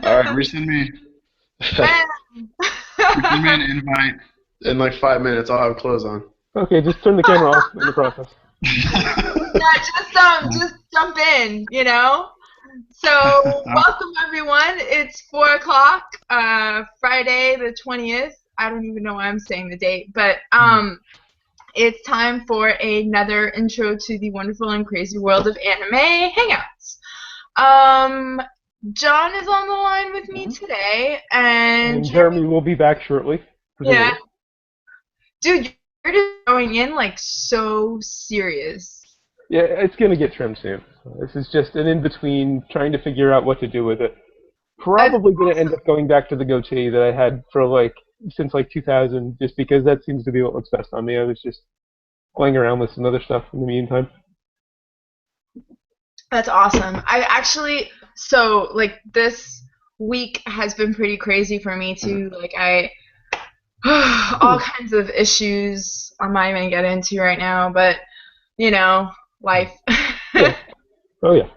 All right, resend me. Resend me an invite. In like 5 minutes, I'll have clothes on. Okay, just turn the camera off in the process. All Yeah. right. Just jump in, you know. So welcome everyone. It's 4 o'clock, Friday the 20th. I don't even know why I'm saying the date, but it's time for another intro to the wonderful and crazy world of anime hangouts. Um, John is on the line with me today, and And Jeremy. Jeremy will be back shortly, Yeah, presumably. dude, you're just going in like so serious. Yeah, it's gonna get trimmed soon. This is just an in-between, trying to figure out what to do with it. That's Probably gonna end awesome. up going back to the goatee that I had for since 2000, just because that seems to be what looks best on me. I was just playing around with some other stuff in the meantime. That's awesome. I actually, so like this week has been pretty crazy for me too. Like all kinds of issues I'm not even gonna get into right now, but you know, life. Yeah. But Oh yeah.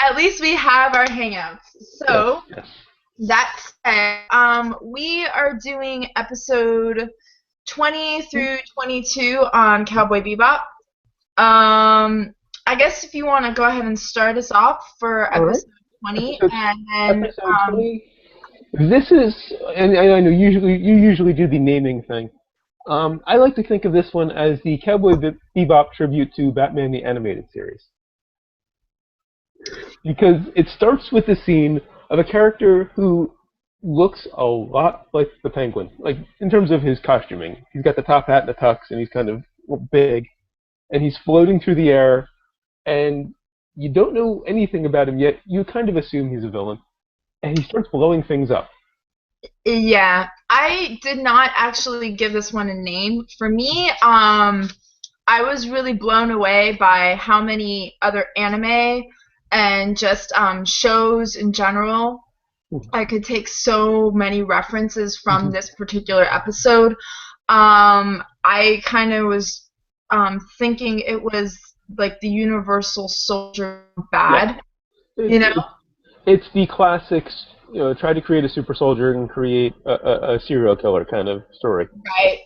at least we have our hangouts. Yes. So Yes. that said, we are doing episode 20 through 22 on Cowboy Bebop. I guess if you want to go ahead and start us off for All right. episode 20, Episode and then episode 20. This is, and I know you usually do the naming thing. I like to think of this one as the Bebop tribute to Batman the Animated Series. Because it starts with the scene of a character who looks a lot like the Penguin. Like, in terms of his costuming. He's got the top hat and the tux, and he's kind of big. And he's floating through the air, and you don't know anything about him yet. You kind of assume he's a villain. And he starts blowing things up. yeah, I did not actually give this one a name. For me, I was really blown away by how many other anime and just shows in general. I could take so many references from this particular episode. I kind of was thinking it was like the Universal Soldier Yeah. bad, It, you know? it, it's the classics, try to create a super soldier and create a serial killer kind of story. Right.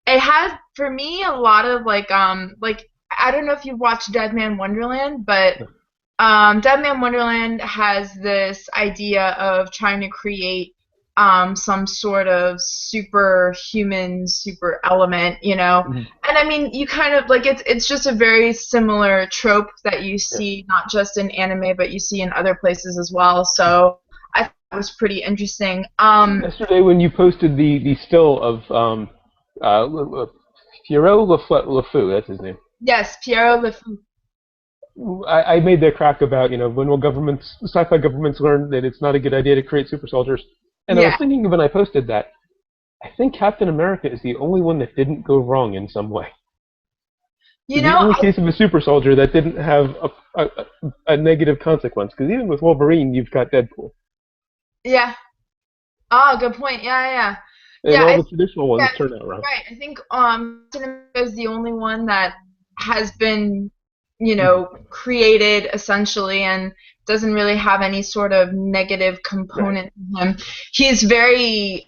It had for me a lot of like I don't know if you've watched Dead Man Wonderland, but Dead Man Wonderland has this idea of trying to create some sort of superhuman super element, you know. Mhm. And I mean, you kind of like it's just a very similar trope that you Yeah. see not just in anime, but you see in other places as well. So I thought it was pretty interesting. Yesterday, when you posted the still of Pierrot LeFou, that's his name. Yes, Pierrot Le Fou. I made that crack about, when will sci-fi governments learn that it's not a good idea to create super soldiers. And I was Yeah. thinking when I posted that, I think Captain America is the only one that didn't go wrong in some way. You It's the know, only case of a super soldier that didn't have a negative consequence. Because even with Wolverine, you've got Deadpool. yeah. Oh, good point. Yeah. And Yeah, all I the traditional ones yeah, turn out wrong. right. I think Captain America is the only one that has been, Mhm. created essentially and doesn't really have any sort of negative Right. component to him. He's very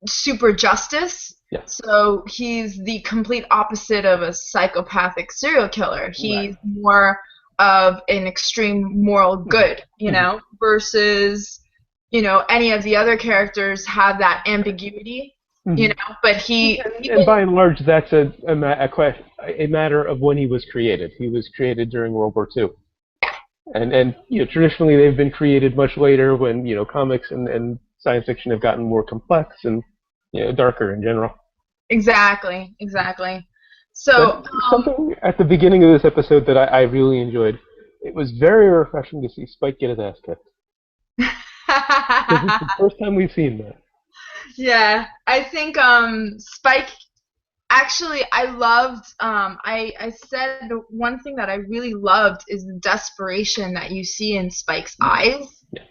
super justice. Yes. So he's the complete opposite of a psychopathic serial killer. Right. He's more of an extreme moral good, Mhm. versus, any of the other characters have that ambiguity, Mhm. but he And by and large, that's a matter of when he was created. He was created during World War II. And traditionally they've been created much later when comics and science fiction have gotten more complex and darker in general. exactly. So, But something at the beginning of this episode that I really enjoyed. It was very refreshing to see Spike get his ass kicked because it's the first time we've seen that. yeah, I think Spike. Actually, I loved. I said the one thing that I really loved is the desperation that you see in Spike's eyes, Yeah.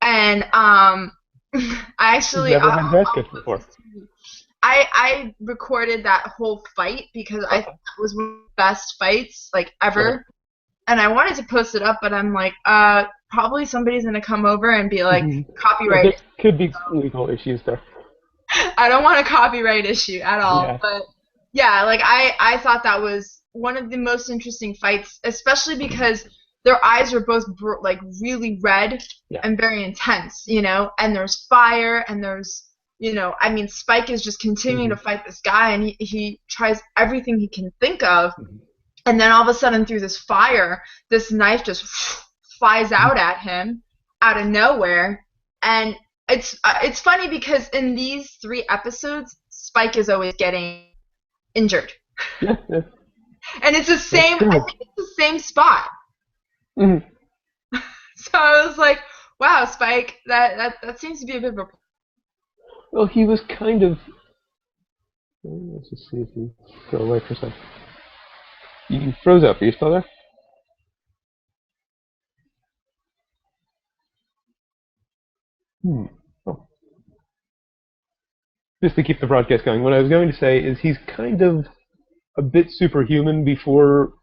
and I He's actually never had his ass I'll kicked post before. this to you. I recorded that whole fight because I thought that was one of the best fights like Uh-huh. ever, and I wanted to post it up, but I'm like, probably somebody's gonna come over and be like, Yeah, there copyright. could be legal issues there. I don't want a copyright issue at all. Yeah. But yeah, like I thought that was one of the most interesting fights, especially because their eyes were both like really red Yeah. and very intense, you know. And there's fire, and there's, you know, I mean, Spike is just continuing to fight this guy, and he tries everything he can think of, and then all of a sudden through this fire, this knife just flies out at him out of nowhere, and it's funny because in these 3 episodes, Spike is always getting injured, Yeah. Yeah. and it's the same. I think it's the same spot. Mhm. So I was like, wow, Spike, that seems to be a bit of a. Well, he was kind of. Let's just see if you go away for a second. You froze up. Are you still there? Oh. Just to keep the broadcast going, what I was going to say is he's kind of a bit superhuman before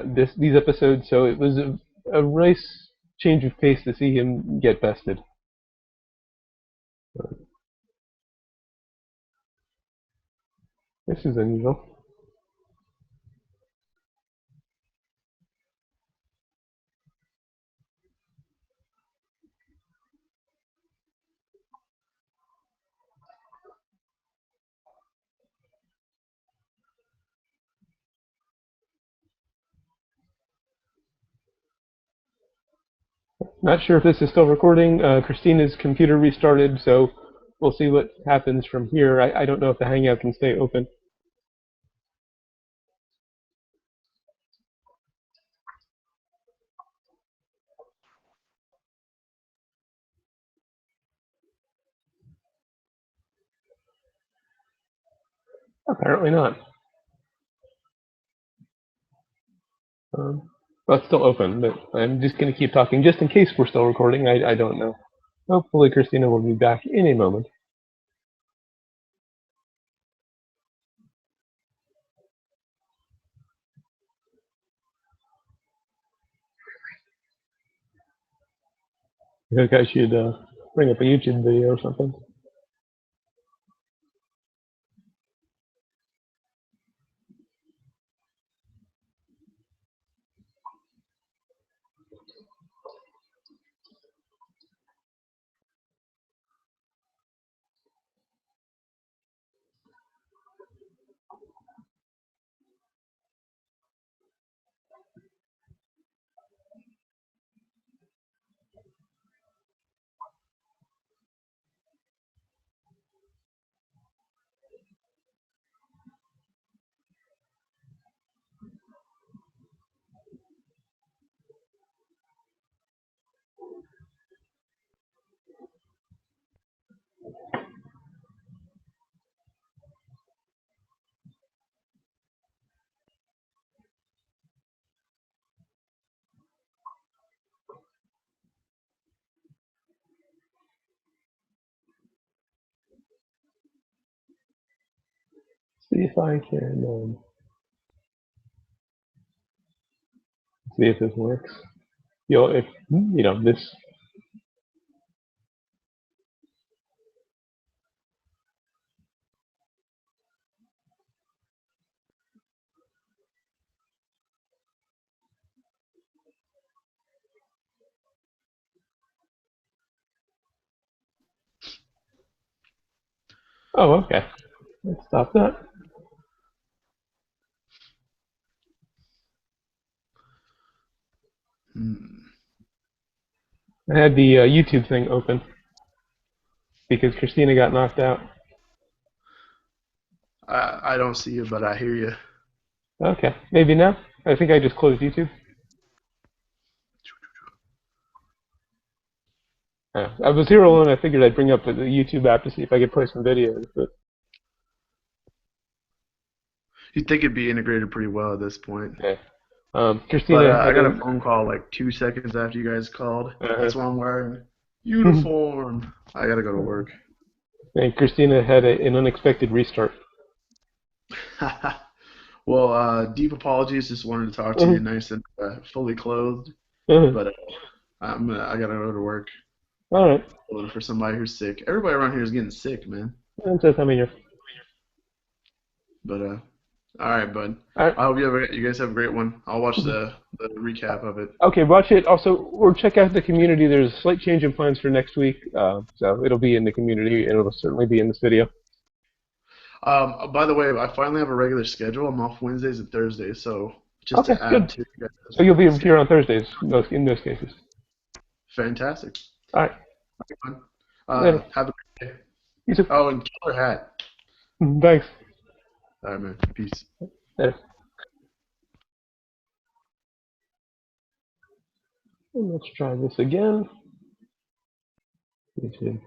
these episodes, so it was a nice change of pace to see him get bested. This is unusual. Not sure if this is still recording. Christina's computer restarted, so we'll see what happens from here. I don't know if the Hangout can stay open. Apparently not. Well, it's still open, but I'm just going to keep talking just in case we're still recording. I don't know. Hopefully Christina will be back in a moment. I think I should bring up a YouTube video or something. See if I can see if this works. If this. Oh, okay. Let's stop that. I had the YouTube thing open because Christina got knocked out. I don't see you, but I hear you. Okay, maybe now. I think I just closed YouTube. I was here alone. I figured I'd bring up the YouTube app to see if I could play some videos, but You'd think it'd be integrated pretty well at this point. yeah. Christina, But I got a phone call like 2 seconds after you guys called. That's why I'm wearing uniform. I gotta go to work. And Christina had an unexpected restart. Well, deep apologies. Just wanted to talk to you, nice and fully clothed. Uh-huh. But I gotta go to work. All right. For somebody who's sick. Everybody around here is getting sick, man. That's it. I mean, you're. But all right, bud. All right. I hope you guys have a great one. I'll watch the recap of it. Okay, watch it. Also, or check out the community. There's a slight change in plans for next week, so it'll be in the community, and it'll certainly be in this video. By the way, I finally have a regular schedule. I'm off Wednesdays and Thursdays, so just Okay, to add good. to you guys. So you'll be here on Thursdays in those cases. Fantastic. All right. Have a great day. You too. Oh, and killer hat. Thanks. All right, man. Peace. Later. And let's try this again. YouTube.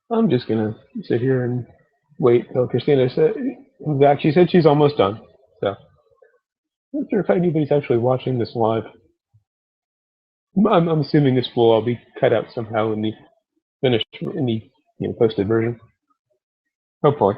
I'm just gonna sit here and wait till Christina comes back. She said she's almost done, so I'm not sure if anybody's actually watching this live. I'm assuming this will all be cut out somehow in the finished, in the posted version. Hopefully.